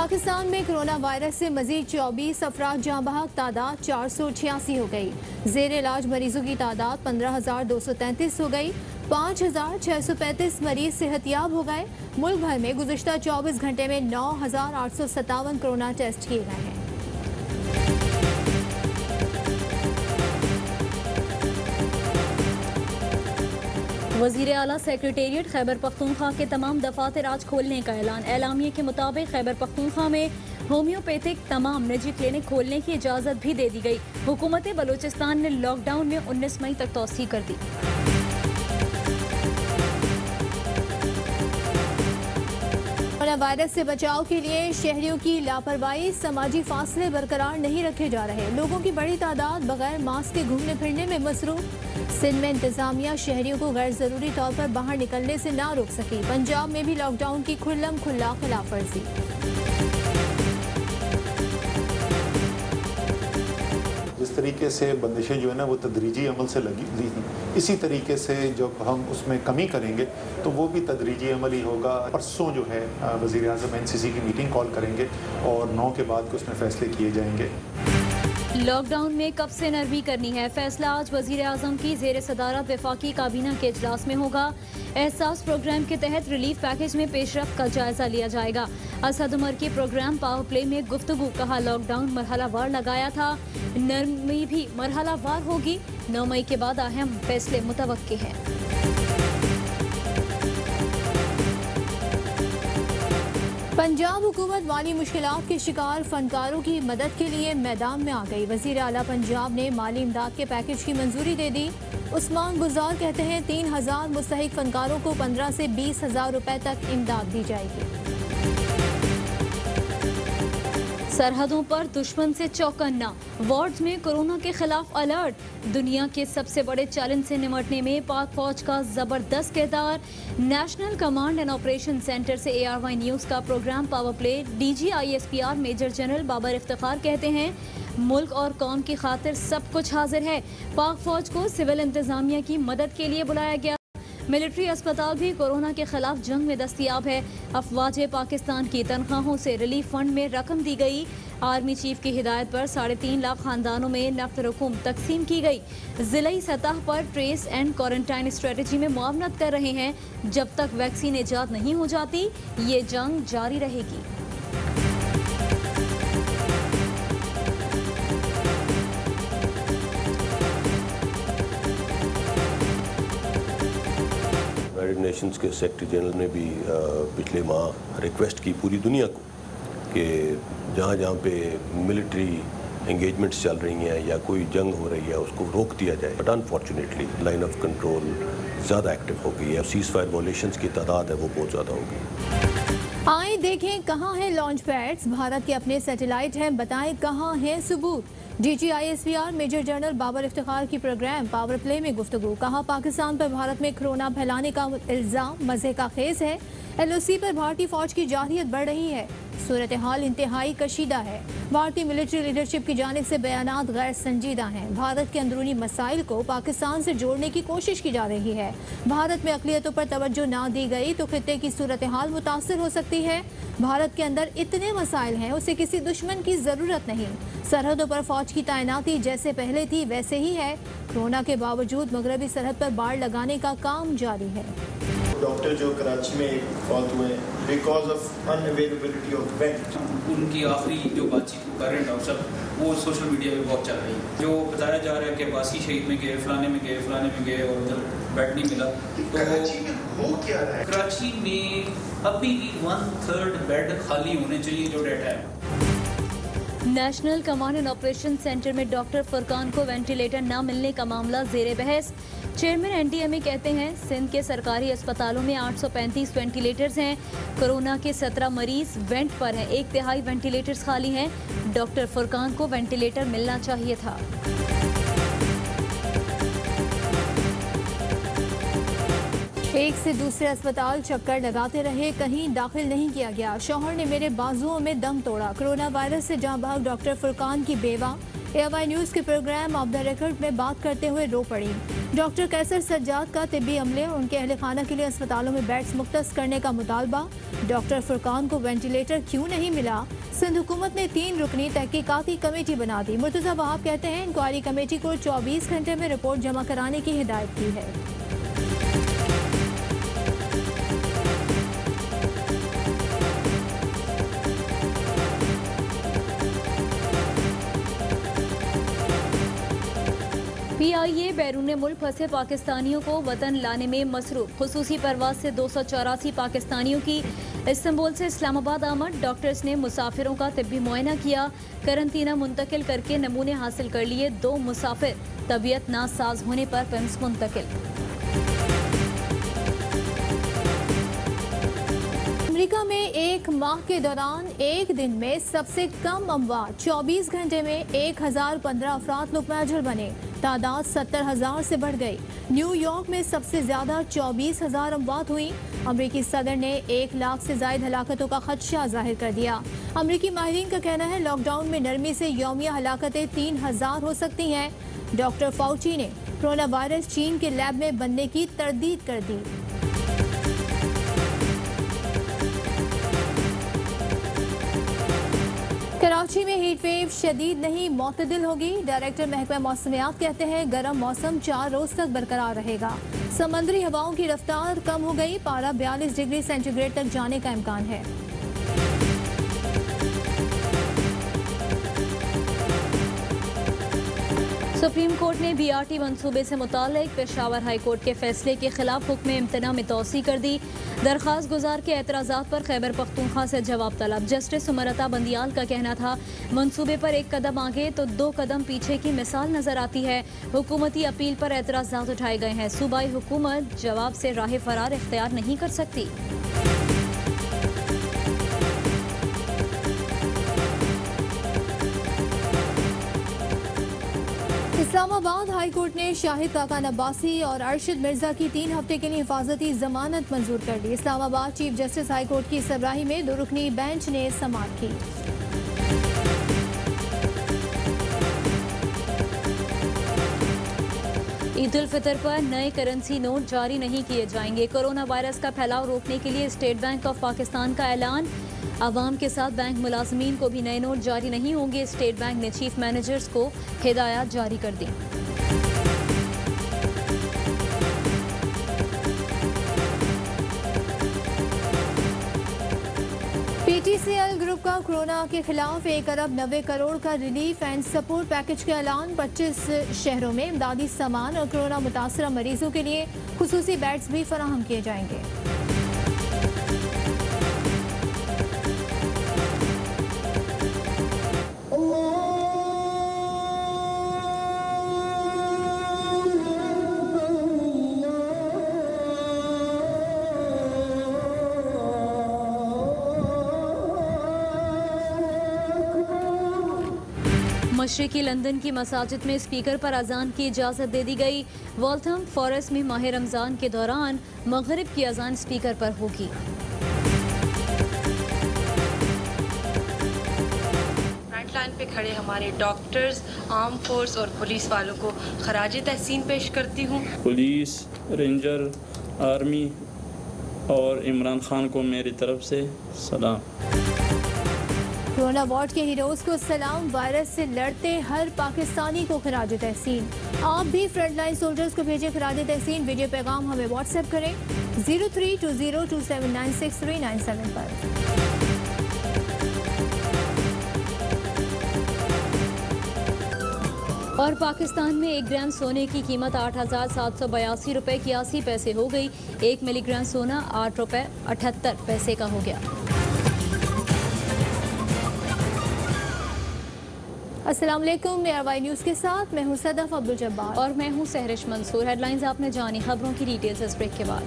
पाकिस्तान में corona virus से मजीद 24 अफराद जाँ बहक, तादाद 486 हो गई। जेर इलाज मरीजों की तादाद 15,233 हो गई। 5,635 मरीज सेहतियाब हो गए। मुल्क भर में गुज़िश्ता 24 घंटे में 9,857 कोरोना टेस्ट किए गए हैं। वज़ीर आला सेक्रेटेरिएट खैबर पख्तूनख्वा के तमाम दफातर आज खोलने का ऐलान। एलामिया के मुताबिक खैबर पख्तूनख्वा में होम्योपैथिक तमाम निजी क्लिनिक खोलने की इजाज़त भी दे दी गई। हुकूमत बलूचिस्तान ने लॉकडाउन में 19 मई तक तौसीह कर दी। कोरोना वायरस से बचाव के लिए शहरियों की लापरवाही, समाजी फासले बरकरार नहीं रखे जा रहे। लोगों की बड़ी तादाद बगैर मास्क के घूमने फिरने में मसरूफ। सिंध में इंतजामिया शहरियों को गैर जरूरी तौर पर बाहर निकलने से ना रोक सकी। पंजाब में भी लॉकडाउन की खुल्लम खुल्ला खिलाफ वर्जी। जिस तरीके से बंदिशें जो है ना वो तदरीजी अमल से लगी हुई हैं, इसी तरीके से जब हम उसमें कमी करेंगे तो वो भी तदरीजी अमल ही होगा। परसों जो है वज़ीर आज़म NCC की मीटिंग कॉल करेंगे और 9 के बाद के उसमें फैसले किए जाएंगे। लॉकडाउन में कब से नरमी करनी है, फैसला आज वज़ीर आज़म की ज़ेर सदारत वफाकी काबीना के इजलास में होगा। एहसास प्रोग्राम के तहत रिलीफ पैकेज में पेशरफ्त का जायजा लिया जाएगा। असद उमर की प्रोग्राम पावर प्ले में गुफ्तगू, कहा लॉकडाउन मरहलावार लगाया था, नरमी भी मरहलावार होगी। 9 मई के बाद अहम फैसले मुतवक्के हैं। पंजाब हुकूमत माली मुश्किलात के शिकार फनकारों की मदद के लिए मैदान में आ गई। वज़ीर आला पंजाब ने माली इमदाद के पैकेज की मंजूरी दे दी। उस्मान गुजार कहते हैं 3,000 मुस्तहिक फनकारों को 15 से 20,000 रुपए तक इमदाद दी जाएगी। सरहदों पर दुश्मन से चौकन्ना, वार्ड्स में कोरोना के खिलाफ अलर्ट। दुनिया के सबसे बड़े चैलेंज से निपटने में पाक फौज का जबरदस्त किरदार। National Command and Operation Centre से ARY न्यूज़ का programme Power Play. DG ISPR Major General Babar Iftikhar कहते हैं मुल्क और कौम की खातिर सब कुछ हाजिर है। पाक फौज को सिविल इंतजामिया की मदद के लिए बुलाया गया। मिलिट्री अस्पताल भी कोरोना के खिलाफ जंग में दस्तयाब है। अफवाज पाकिस्तान की तनख्वाहों से रिलीफ फंड में रकम दी गई। आर्मी चीफ की हिदायत पर 3.5 लाख खानदानों में नकद रकूम तकसीम की गई। जिलाई सतह पर ट्रेस एंड क्वारंटाइन स्ट्रेटजी में मुआवनत कर रहे हैं। जब तक वैक्सीन ईजाद नहीं हो जाती ये जंग जारी रहेगी। यूनाइटेड नेशंस के सेक्रेटरी जनरल ने भी पिछले माह रिक्वेस्ट की पूरी दुनिया को कि जहाँ जहाँ पे मिलिट्री एंगेजमेंट्स चल रही हैं या कोई जंग हो रही है उसको रोक दिया जाए। But unfortunately line of control ज़्यादा एक्टिव हो गई है। सीज फायर वॉलेशंस की तादाद है वो बहुत ज़्यादा हो गई। आए देखें कहाँ हैं लॉन्च पैड्स, भारत के अपने सैटेलाइट हैं, बताएं कहाँ हैं सबूत। DG ISPR Major General Babar Iftikhar की प्रोग्राम पावर प्ले में गुफ्तगू, कहा पाकिस्तान पर भारत में कोरोना फैलाने का इल्जाम मज़े का खेज है। LOC पर भारतीय फौज की जारहियत बढ़ रही है। सूरत हाल इंतहाई कशीदा है। भारतीय मिलिट्री लीडरशिप की जानिब से बयानात गैर संजीदा हैं। भारत के अंदरूनी मसाइल को पाकिस्तान से जोड़ने की कोशिश की जा रही है। भारत में अक़लियतों पर तवज्जो ना दी गई तो खित्ते की सूरत हाल मुतासर हो सकती है। भारत के अंदर इतने मसाइल हैं, उसे किसी दुश्मन की ज़रूरत नहीं। सरहदों पर फौज की तैनाती जैसे पहले थी वैसे ही है। कोरोना के बावजूद मगरबी सरहद पर बाड़ लगाने का काम जारी है। डॉक्टर जो कराची में एक फौत हुए because of unavailability of bed, उनकी आखिरी जो बातचीत कर रहे हैं डॉक्टर साहब वो सोशल मीडिया पे बहुत चल रही है। जो बताया जा रहा है कि बासी शहीद में गए, फलाने में गए, फलाने में गए और उधर बेड नहीं मिला। तो कराची में हो क्या रहा है? कराची में अभी भी 1/3 बेड खाली होने चाहिए जो डेटा है। National Command and Operation centre में डॉक्टर फुरकान को वेंटिलेटर न मिलने का मामला जेर बहस। चेयरमैन NDMA कहते हैं सिंध के सरकारी अस्पतालों में 835 वेंटिलेटर्स हैं। कोरोना के 17 मरीज वेंट पर हैं। 1/3 वेंटिलेटर्स खाली हैं। डॉक्टर फुरकान को वेंटिलेटर मिलना चाहिए था। एक से दूसरे अस्पताल चक्कर लगाते रहे, कहीं दाखिल नहीं किया गया। शौहर ने मेरे बाजुओं में दम तोड़ा। कोरोना वायरस से जाँ बहक डॉक्टर फुरकान की बेवा AY न्यूज़ के प्रोग्राम ऑफ द रिकॉर्ड में बात करते हुए रो पड़ी। डॉक्टर कैसर सज्जाद का तिब्बी अमले और उनके अहल खाना के लिए अस्पतालों में बेड्स मुख्तस करने का मुतालबा। डॉक्टर फुरकान को वेंटिलेटर क्यों नहीं मिला? सिंध हुकूमत ने 3 रुकनी तहकीकाती कमेटी बना दी। मुर्तज़ा वहाब कहते हैं इंक्वायरी कमेटी को 24 घंटे में रिपोर्ट जमा कराने की हिदायत की है। PIA बैरून मुल्क फंसे पाकिस्तानियों को वतन लाने में मसरूफ। खुसूसी परवाज से 284 पाकिस्तानियों की इस्तांबुल से इस्लामाबाद आमद। डॉक्टर्स ने मुसाफिरों का तिब्बी मुआयना किया। करंतना मुंतकिल करके नमूने हासिल कर लिए 2 मुसाफिर। तबीयत नासाज होने पर पिम्स मुंतकिल। अमेरिका में एक माह के दौरान एक दिन में सबसे कम अमवात 24 घंटे में 1015 अफराद लुकमाजर बने। तादाद 70,000 से बढ़ गई। न्यूयॉर्क में सबसे ज्यादा 24,000 अमवात हुई। अमेरिकी सदर ने 1 लाख से ज्यादा हलाकतों का खदशा जाहिर कर दिया। अमेरिकी माहिरीन का कहना है लॉकडाउन में नरमी से यौमिया हलाकतें 3,000 हो सकती हैं। डॉक्टर फाउची ने कोरोना वायरस चीन के लैब में बनने की तरदीद कर दी। कराची में हीट वेव शदीद नहीं मोतदिल होगी। डायरेक्टर महकमा मौसमियात कहते हैं गर्म मौसम 4 रोज तक बरकरार रहेगा। समंदरी हवाओं की रफ्तार कम हो गई। पारा 42 डिग्री सेंटीग्रेड तक जाने का इम्कान है। सुप्रीम कोर्ट ने BRT मंसूबे से मुताल्लिक पेशावर हाई कोर्ट के फैसले के खिलाफ हुक्म इम्तना में तौसी कर दी। दरख्वास्त गुजार के एतराज़ात पर खैबर पख्तूनख्वा से जवाब तलब। जस्टिस सुमरता बंदियाल का कहना था मंसूबे पर 1 कदम आगे तो 2 कदम पीछे की मिसाल नजर आती है। हुकूमती अपील पर एतराज़ात उठाए गए हैं। सूबाई हुकूमत जवाब से राह फरार इख्तियार नहीं कर सकती। इस्लामाबाद हाई कोर्ट ने शाहिद काकान अब्बासी और अरशद मिर्जा की 3 हफ्ते के लिए हिफाजती जमानत मंजूर कर दी। Islamabad chief justice high court की सरबराही में 2 रुकनी बेंच ने समाअत की। ईद उल फितर पर नए करेंसी नोट जारी नहीं किए जाएंगे। कोरोना वायरस का फैलाव रोकने के लिए स्टेट बैंक ऑफ पाकिस्तान का ऐलान। आवाम के साथ बैंक मुलाजमीन को भी नए नोट जारी नहीं होंगे। स्टेट बैंक ने चीफ मैनेजर्स को हिदायत जारी कर दी। PTCL ग्रुप का कोरोना के खिलाफ 1 अरब 90 करोड़ का रिलीफ एंड सपोर्ट पैकेज का ऐलान। 25 शहरों में इमदादी सामान और कोरोना मुतासरा मरीजों के लिए खुसूसी बेड्स भी फराहम किए जाएंगे। मशरिकी लंदन की मसाजिद में स्पीकर पर अजान की इजाज़त दे दी गई। वॉल्थम फॉरेस्ट में माह रमज़ान के दौरान मगरिब की अजान स्पीकर पर होगी। फ्रंट लाइन पे खड़े हमारे डॉक्टर्स, आर्म फोर्स और पुलिस वालों को खराज तहसीन पेश करती हूँ। पुलिस, रेंजर, आर्मी और इमरान खान को मेरी तरफ से सलाम। कोरोना वार्ड के हीरोज को सलाम। वायरस से लड़ते हर पाकिस्तानी को खराज तहसीन। आप भी फ्रंट लाइन सोल्जर्स को भेजें खराज तहसीन। वीडियो पैगाम हमें व्हाट्सएप करें 032027963997 पर। और पाकिस्तान में 1 ग्राम सोने की कीमत 8,782 रुपये 81 पैसे हो गई। 1 मिलीग्राम सोना 8 रुपये 78 पैसे का हो गया। अस्सलाम वालेकुम। AY न्यूज़ के साथ मैं हूं सदफ अब्दुल जब्बार और मैं हूं सहरिश मंसूर। हेडलाइंस आपने जानी, खबरों की डिटेल्स इस ब्रेक के बाद।